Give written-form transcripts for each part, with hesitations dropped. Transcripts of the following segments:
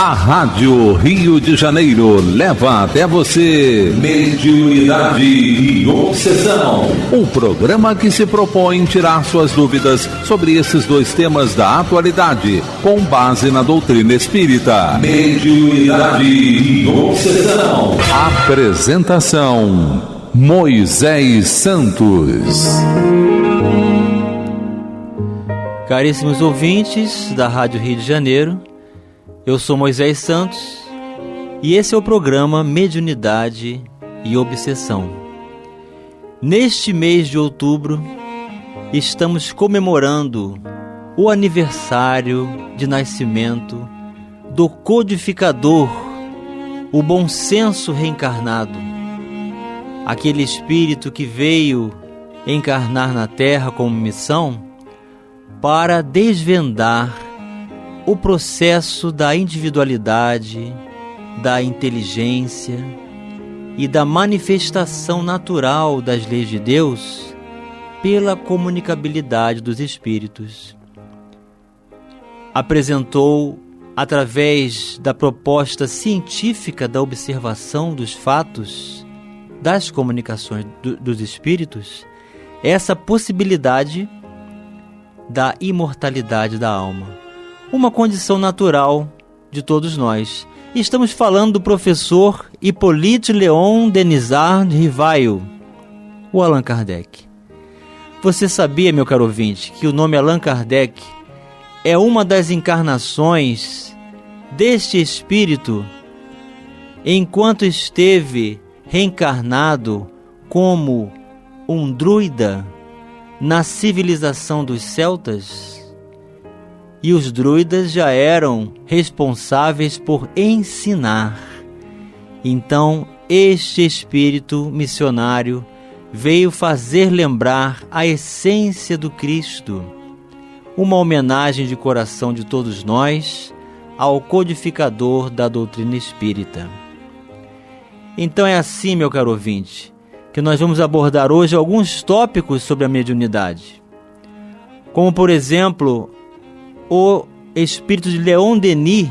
A Rádio Rio de Janeiro leva até você Mediunidade e Obsessão. O programa que se propõe tirar suas dúvidas sobre esses dois temas da atualidade, com base na doutrina espírita. Mediunidade e Obsessão. Apresentação: Moisés Santos. Caríssimos ouvintes da Rádio Rio de Janeiro, eu sou Moisés Santos e esse é o programa Mediunidade e Obsessão. Neste mês de outubro, estamos comemorando o aniversário de nascimento do codificador, o bom senso reencarnado, aquele espírito que veio encarnar na Terra como missão para desvendar o processo da individualidade, da inteligência e da manifestação natural das leis de Deus pela comunicabilidade dos espíritos. Apresentou, através da proposta científica da observação dos fatos, das comunicações dos espíritos, essa possibilidade da imortalidade da alma, uma condição natural de todos nós. Estamos falando do professor Hippolyte Léon Denisard Rivail, o Allan Kardec. Você sabia, meu caro ouvinte, que o nome Allan Kardec é uma das encarnações deste espírito enquanto esteve reencarnado como um druida na civilização dos celtas? E os druidas já eram responsáveis por ensinar. Então, este espírito missionário veio fazer lembrar a essência do Cristo, uma homenagem de coração de todos nós ao codificador da doutrina espírita. Então é assim, meu caro ouvinte, que nós vamos abordar hoje alguns tópicos sobre a mediunidade, como por exemplo o espírito de Leon Denis,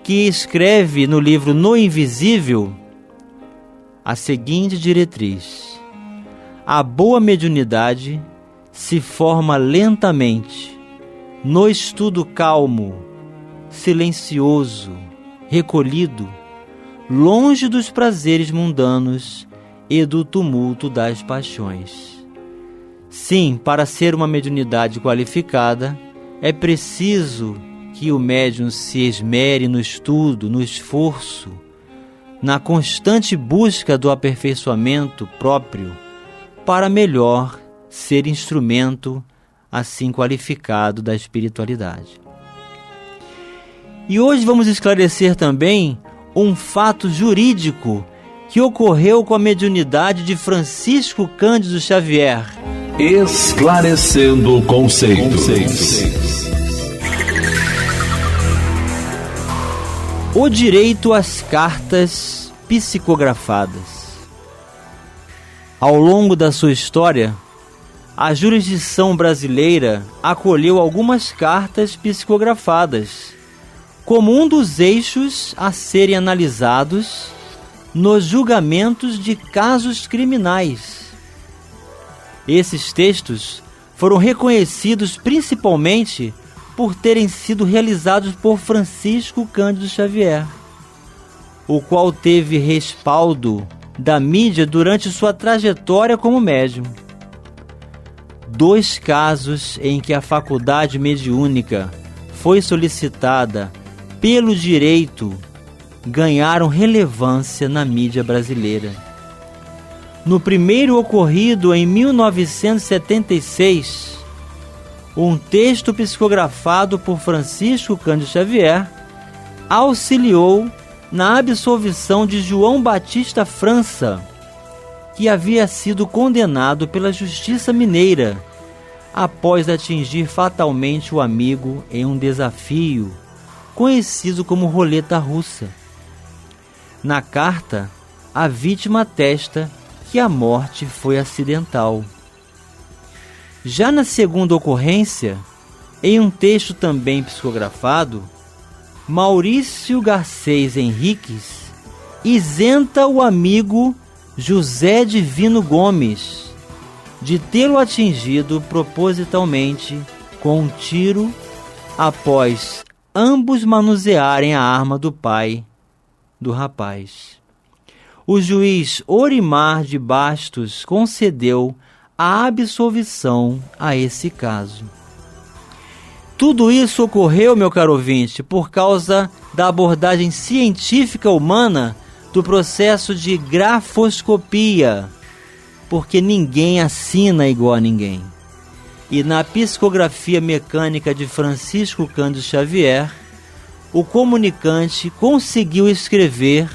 que escreve no livro No Invisível a seguinte diretriz: a boa mediunidade se forma lentamente, no estudo calmo, silencioso, recolhido, longe dos prazeres mundanos e do tumulto das paixões. Sim, para ser uma mediunidade qualificada, é preciso que o médium se esmere no estudo, no esforço, na constante busca do aperfeiçoamento próprio, para melhor ser instrumento assim qualificado da espiritualidade. E hoje vamos esclarecer também um fato jurídico que ocorreu com a mediunidade de Francisco Cândido Xavier. Esclarecendo conceitos. O direito às cartas psicografadas. Ao longo da sua história, a jurisdição brasileira acolheu algumas cartas psicografadas como um dos eixos a serem analisados nos julgamentos de casos criminais. Esses textos foram reconhecidos principalmente por terem sido realizados por Francisco Cândido Xavier, o qual teve respaldo da mídia durante sua trajetória como médium. 2 casos em que a faculdade mediúnica foi solicitada pelo direito ganharam relevância na mídia brasileira. No primeiro, ocorrido em 1976, um texto psicografado por Francisco Cândido Xavier auxiliou na absolvição de João Batista França, que havia sido condenado pela Justiça Mineira após atingir fatalmente o amigo em um desafio conhecido como roleta russa. Na carta, a vítima atesta que a morte foi acidental. Já na segunda ocorrência, em um texto também psicografado, Maurício Garcês Henriques isenta o amigo José Divino Gomes de tê-lo atingido propositalmente com um tiro após ambos manusearem a arma do pai do rapaz. O juiz Orimar de Bastos concedeu a absolvição a esse caso. Tudo isso ocorreu, meu caro ouvinte, por causa da abordagem científica humana do processo de grafoscopia, porque ninguém assina igual a ninguém. E na psicografia mecânica de Francisco Cândido Xavier, o comunicante conseguiu escrever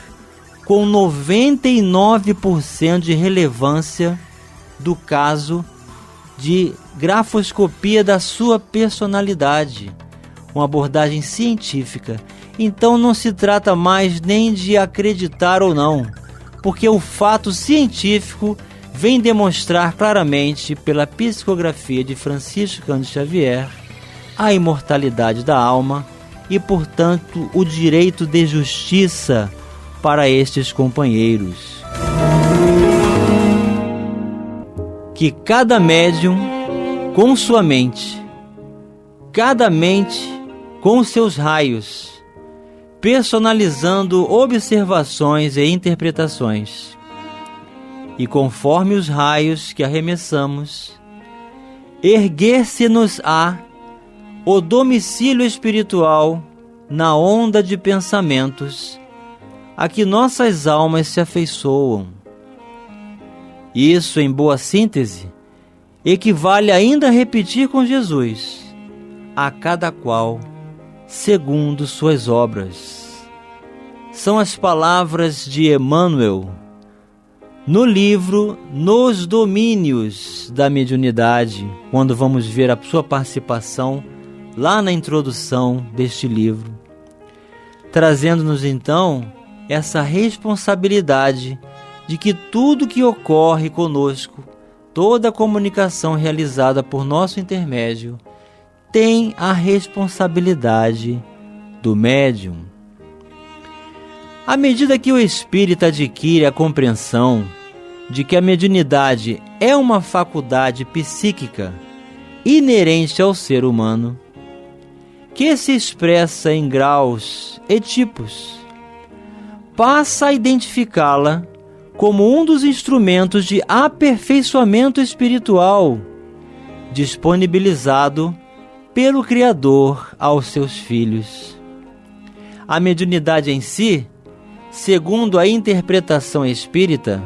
com 99% de relevância do caso de grafoscopia da sua personalidade, uma abordagem científica. Então não se trata mais nem de acreditar ou não, porque o fato científico vem demonstrar claramente pela psicografia de Francisco Cândido Xavier a imortalidade da alma e, portanto, o direito de justiça para estes companheiros. Que cada médium com sua mente, cada mente com seus raios, personalizando observações e interpretações, e conforme os raios que arremessamos, erguer-se-nos-á o domicílio espiritual na onda de pensamentos a que nossas almas se afeiçoam. Isso, em boa síntese, equivale ainda a repetir com Jesus: a cada qual segundo suas obras. São as palavras de Emmanuel no livro Nos Domínios da Mediunidade, quando vamos ver a sua participação lá na introdução deste livro, trazendo-nos então essa responsabilidade de que tudo que ocorre conosco, toda a comunicação realizada por nosso intermédio, tem a responsabilidade do médium. À medida que o espírito adquire a compreensão de que a mediunidade é uma faculdade psíquica inerente ao ser humano, que se expressa em graus e tipos, passa a identificá-la como um dos instrumentos de aperfeiçoamento espiritual disponibilizado pelo Criador aos seus filhos. A mediunidade em si, segundo a interpretação espírita,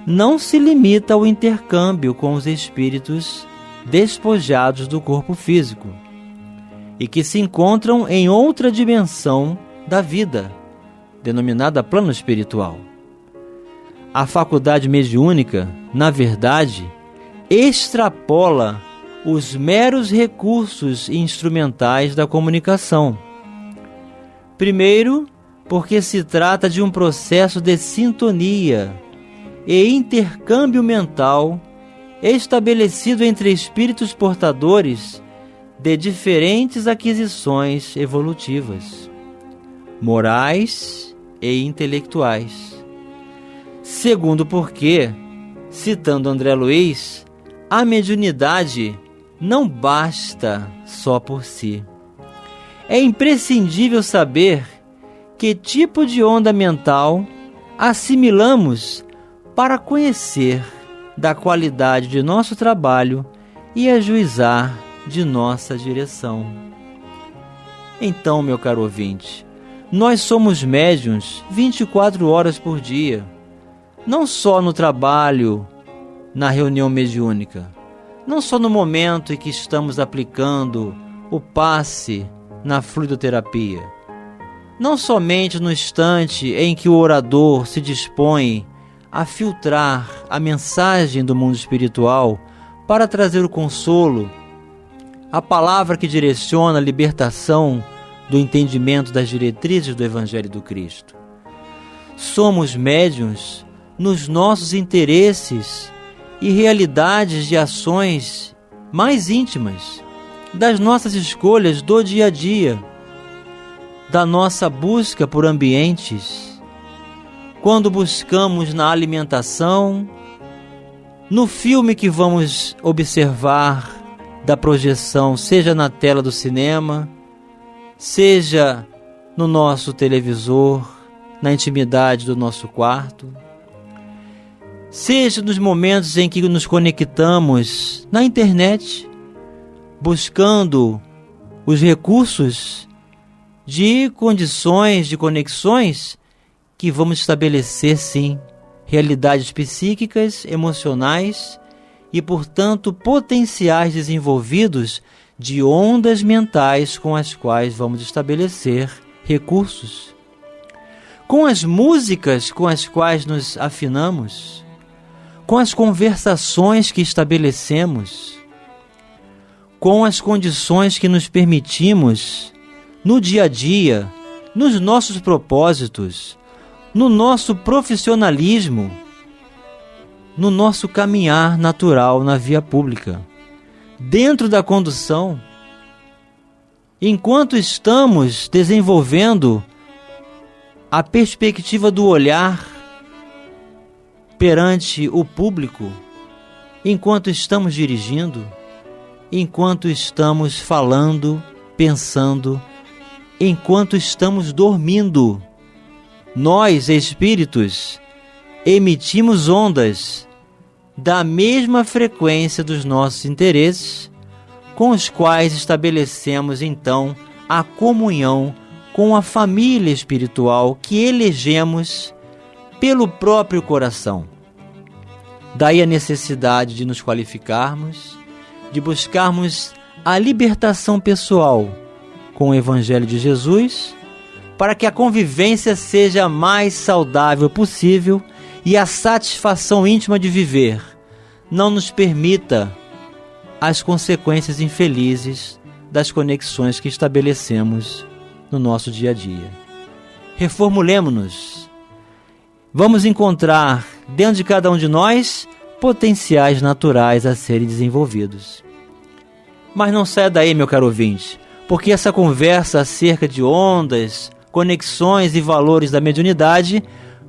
não se limita ao intercâmbio com os espíritos despojados do corpo físico e que se encontram em outra dimensão da vida, denominada plano espiritual. A faculdade mediúnica, na verdade, extrapola os meros recursos instrumentais da comunicação. Primeiro, porque se trata de um processo de sintonia e intercâmbio mental estabelecido entre espíritos portadores de diferentes aquisições evolutivas, morais e intelectuais. Segundo, porque, citando André Luiz, a mediunidade não basta só por si. É imprescindível saber que tipo de onda mental assimilamos para conhecer da qualidade de nosso trabalho e ajuizar de nossa direção. Então, meu caro ouvinte, nós somos médiuns 24 horas por dia, não só no trabalho, na reunião mediúnica, não só no momento em que estamos aplicando o passe na fluidoterapia, não somente no instante em que o orador se dispõe a filtrar a mensagem do mundo espiritual para trazer o consolo, a palavra que direciona a libertação do entendimento das diretrizes do Evangelho do Cristo. Somos médiuns nos nossos interesses e realidades de ações mais íntimas, das nossas escolhas do dia a dia. da nossa busca por ambientes, quando buscamos na alimentação, no filme que vamos observar da projeção, seja na tela do cinema, seja no nosso televisor, na intimidade do nosso quarto, seja nos momentos em que nos conectamos na internet, buscando os recursos de condições, de conexões que vamos estabelecer, sim, realidades psíquicas, emocionais e, portanto, potenciais desenvolvidos de ondas mentais com as quais vamos estabelecer recursos. Com as músicas com as quais nos afinamos, com as conversações que estabelecemos, com as condições que nos permitimos no dia a dia, nos nossos propósitos, no nosso profissionalismo, no nosso caminhar natural na via pública, dentro da condução, enquanto estamos desenvolvendo a perspectiva do olhar perante o público, enquanto estamos dirigindo, enquanto estamos falando, pensando, enquanto estamos dormindo. Nós, espíritos, emitimos ondas da mesma frequência dos nossos interesses, com os quais estabelecemos então a comunhão com a família espiritual que elegemos pelo próprio coração. Daí a necessidade de nos qualificarmos, de buscarmos a libertação pessoal com o Evangelho de Jesus, para que a convivência seja a mais saudável possível e a satisfação íntima de viver não nos permita as consequências infelizes das conexões que estabelecemos no nosso dia a dia. Reformulemo-nos. Vamos encontrar dentro de cada um de nós potenciais naturais a serem desenvolvidos. Mas não saia daí, meu caro ouvinte, porque essa conversa acerca de ondas, conexões e valores da mediunidade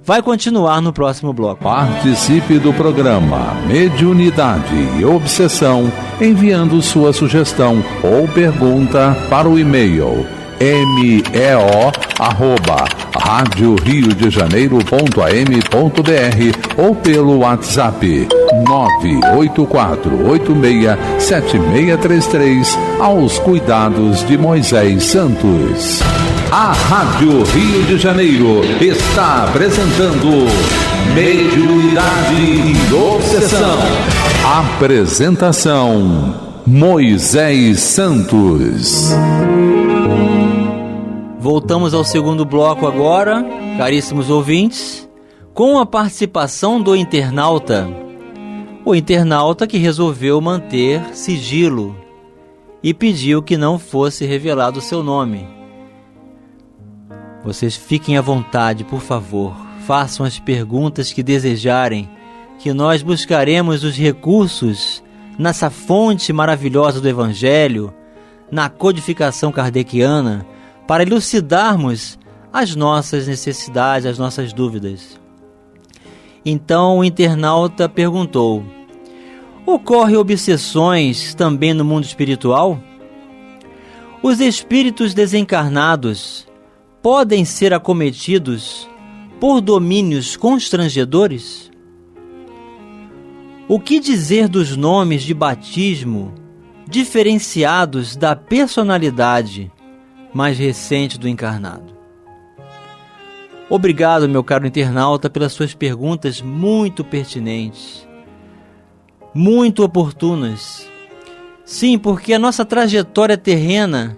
vai continuar no próximo bloco. Participe do programa Mediunidade e Obsessão enviando sua sugestão ou pergunta para o e-mail meo@radioriodejaneiro.am.br ou pelo WhatsApp 984867633 aos cuidados de Moisés Santos. A Rádio Rio de Janeiro está apresentando Mediunidade e Obsessão. Apresentação Moisés Santos. Voltamos ao segundo bloco agora, caríssimos ouvintes, com a participação do internauta. O internauta que resolveu manter sigilo e pediu que não fosse revelado o seu nome. Vocês fiquem à vontade, por favor, façam as perguntas que desejarem, que nós buscaremos os recursos nessa fonte maravilhosa do Evangelho, na codificação kardeciana, para elucidarmos as nossas necessidades, as nossas dúvidas. Então o internauta perguntou: ocorrem obsessões também no mundo espiritual? Os espíritos desencarnados podem ser acometidos por domínios constrangedores? O que dizer dos nomes de batismo diferenciados da personalidade mais recente do encarnado? Obrigado, meu caro internauta, pelas suas perguntas muito pertinentes, muito oportunas. Sim, porque a nossa trajetória terrena,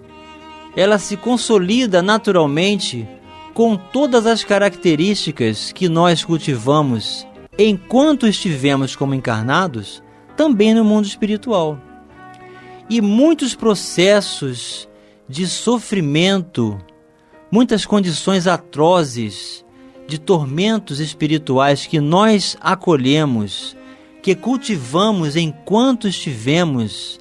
ela se consolida naturalmente com todas as características que nós cultivamos enquanto estivemos como encarnados, também no mundo espiritual. E muitos processos de sofrimento, muitas condições atrozes de tormentos espirituais que nós acolhemos, que cultivamos enquanto estivemos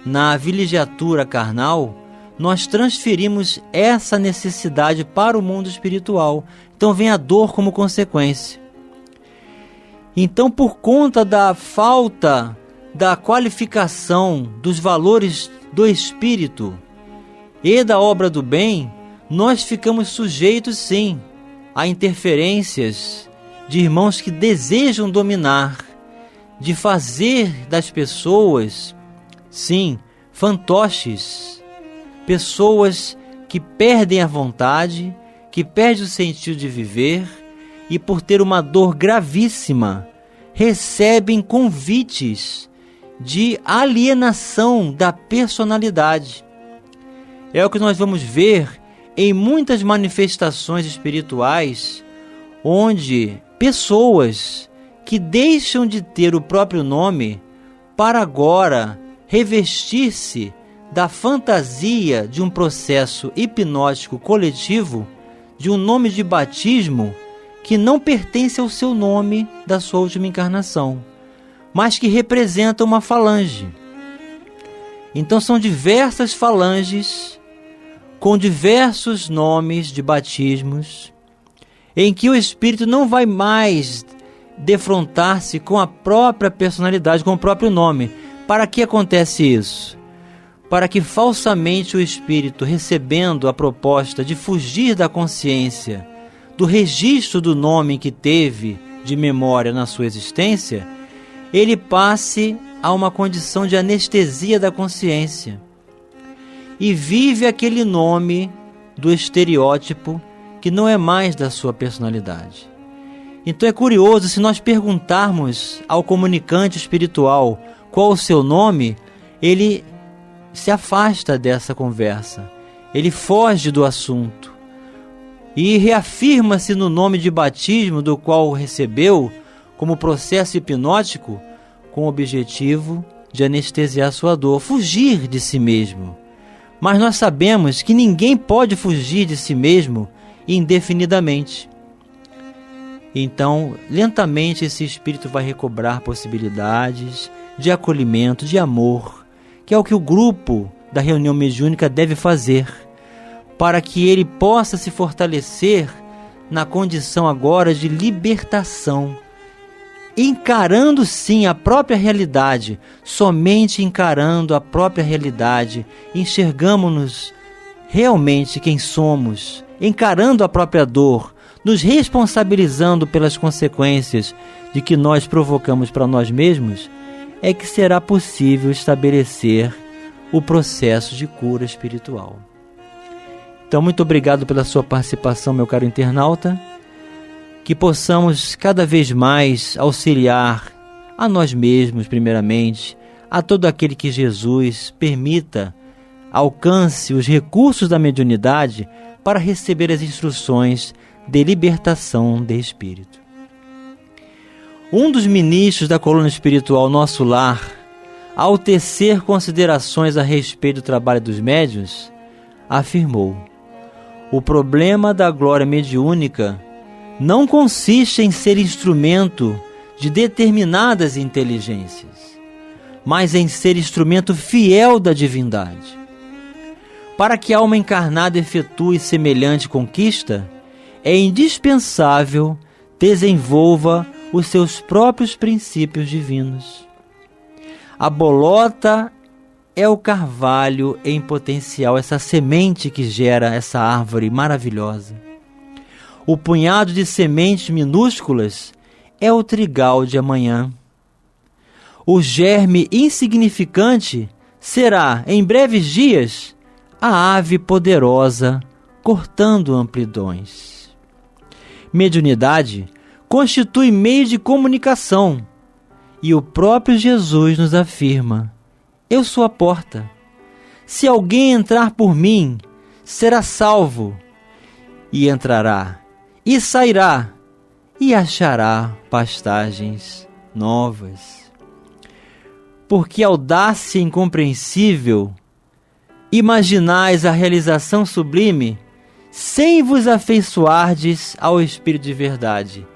na vilegiatura carnal, nós transferimos essa necessidade para o mundo espiritual. Então vem a dor como consequência. Então, por conta da falta da qualificação dos valores do espírito e da obra do bem, nós ficamos sujeitos, sim, a interferências de irmãos que desejam dominar, de fazer das pessoas, sim, fantoches, pessoas que perdem a vontade, que perdem o sentido de viver e, por ter uma dor gravíssima, recebem convites de alienação da personalidade. É o que nós vamos ver em muitas manifestações espirituais, onde pessoas que deixam de ter o próprio nome para agora revestir-se da fantasia de um processo hipnótico coletivo, de um nome de batismo que não pertence ao seu nome da sua última encarnação, mas que representa uma falange. Então são diversas falanges com diversos nomes de batismos, em que o espírito não vai mais defrontar-se com a própria personalidade, com o próprio nome. Para que acontece isso? Para que falsamente o espírito, recebendo a proposta de fugir da consciência, do registro do nome que teve de memória na sua existência, ele passe a uma condição de anestesia da consciência e vive aquele nome do estereótipo que não é mais da sua personalidade. Então é curioso, se nós perguntarmos ao comunicante espiritual qual o seu nome, ele se afasta dessa conversa, ele foge do assunto e reafirma-se no nome de batismo do qual o recebeu como processo hipnótico, com o objetivo de anestesiar sua dor, fugir de si mesmo. Mas nós sabemos que ninguém pode fugir de si mesmo indefinidamente. Então, lentamente esse espírito vai recobrar possibilidades de acolhimento, de amor, que é o que o grupo da reunião mediúnica deve fazer, para que ele possa se fortalecer na condição agora de libertação, encarando sim a própria realidade. Somente encarando a própria realidade enxergamos-nos realmente quem somos, encarando a própria dor, nos responsabilizando pelas consequências de que nós provocamos para nós mesmos, é que será possível estabelecer o processo de cura espiritual. Então, muito obrigado pela sua participação, meu caro internauta. Que possamos cada vez mais auxiliar a nós mesmos, primeiramente, a todo aquele que Jesus permita alcance os recursos da mediunidade para receber as instruções de libertação de espírito. Um dos ministros da coluna espiritual Nosso Lar, ao tecer considerações a respeito do trabalho dos médiuns, afirmou: o problema da glória mediúnica não consiste em ser instrumento de determinadas inteligências, mas em ser instrumento fiel da divindade. Para que a alma encarnada efetue semelhante conquista, é indispensável desenvolva os seus próprios princípios divinos. A bolota é o carvalho em potencial, essa semente que gera essa árvore maravilhosa. O punhado de sementes minúsculas é o trigal de amanhã. O germe insignificante será, em breves dias, a ave poderosa cortando amplidões. Mediunidade constitui meio de comunicação, e o próprio Jesus nos afirma: eu sou a porta. Se alguém entrar por mim, será salvo, e entrará, e sairá, e achará pastagens novas. Porque audácia incompreensível, imaginais a realização sublime, sem vos afeiçoardes ao Espírito de verdade,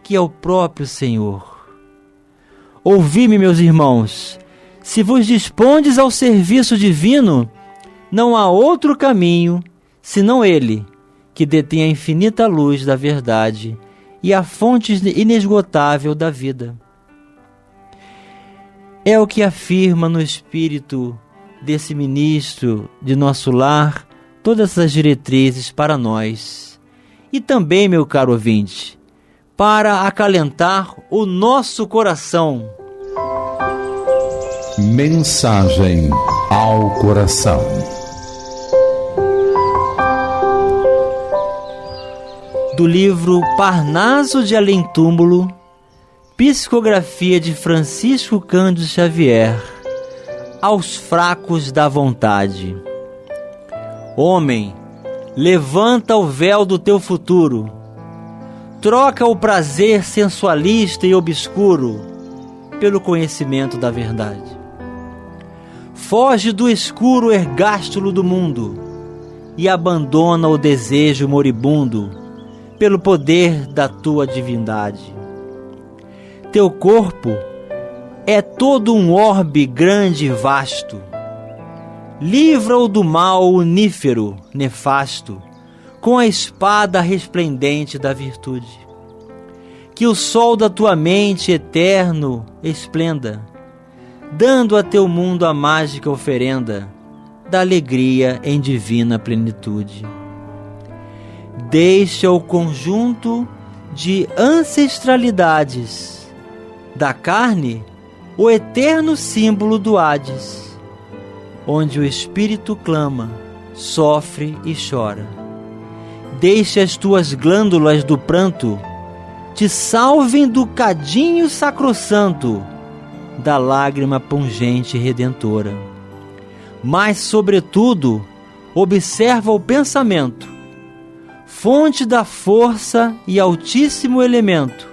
que é o próprio Senhor. Ouvi-me, meus irmãos, se vos dispondes ao serviço divino, Não há outro caminho senão ele, que detém a infinita luz da verdade e a fonte inesgotável da vida. É o que afirma no espírito desse ministro de nosso lar todas essas diretrizes para nós. E também, meu caro ouvinte, para acalentar o nosso coração. Mensagem ao coração. Do livro Parnaso de Além-Túmulo, psicografia de Francisco Cândido Xavier, aos fracos da vontade. Homem, levanta o véu do teu futuro, troca o prazer sensualista e obscuro pelo conhecimento da verdade. Foge do escuro ergástulo do mundo e abandona o desejo moribundo pelo poder da tua divindade. Teu corpo é todo um orbe grande e vasto. Livra-o do mal unífero, nefasto, com a espada resplendente da virtude. Que o sol da tua mente eterno esplenda, dando a teu mundo a mágica oferenda da alegria em divina plenitude. Deixa o conjunto de ancestralidades da carne, o eterno símbolo do Hades, onde o espírito clama, sofre e chora. Deixa as tuas glândulas do pranto te salvem do cadinho sacrossanto da lágrima pungente e redentora. Mas, sobretudo, observa o pensamento, fonte da força e altíssimo elemento,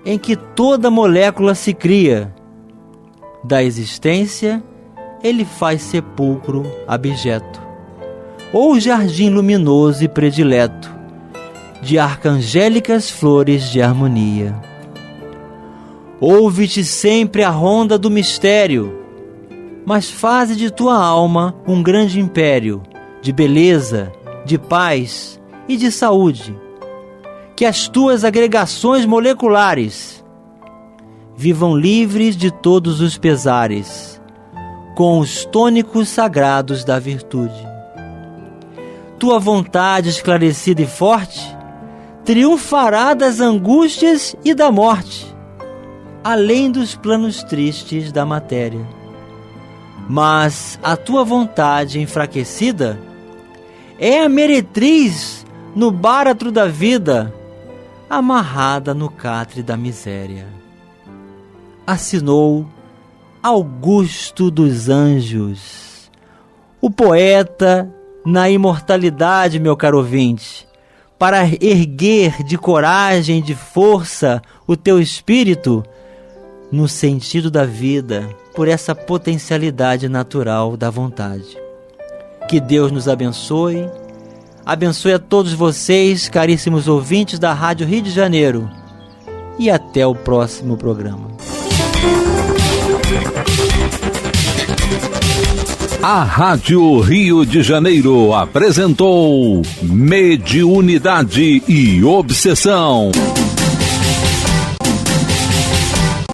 em que toda molécula se cria. Da existência, ele faz sepulcro abjeto, ou jardim luminoso e predileto, de arcangélicas flores de harmonia. Ouve-te sempre a ronda do mistério, mas faze de tua alma um grande império de beleza, de paz e de saúde. Que as tuas agregações moleculares vivam livres de todos os pesares, com os tônicos sagrados da virtude. Tua vontade esclarecida e forte triunfará das angústias e da morte, além dos planos tristes da matéria. Mas a tua vontade enfraquecida é a meretriz no báratro da vida, amarrada no catre da miséria. Assinou Augusto dos Anjos, o poeta na imortalidade, meu caro ouvinte, para erguer de coragem e de força o teu espírito no sentido da vida, por essa potencialidade natural da vontade. Que Deus nos abençoe, abençoe a todos vocês, caríssimos ouvintes da Rádio Rio de Janeiro, e até o próximo programa. A Rádio Rio de Janeiro apresentou Mediunidade e Obsessão.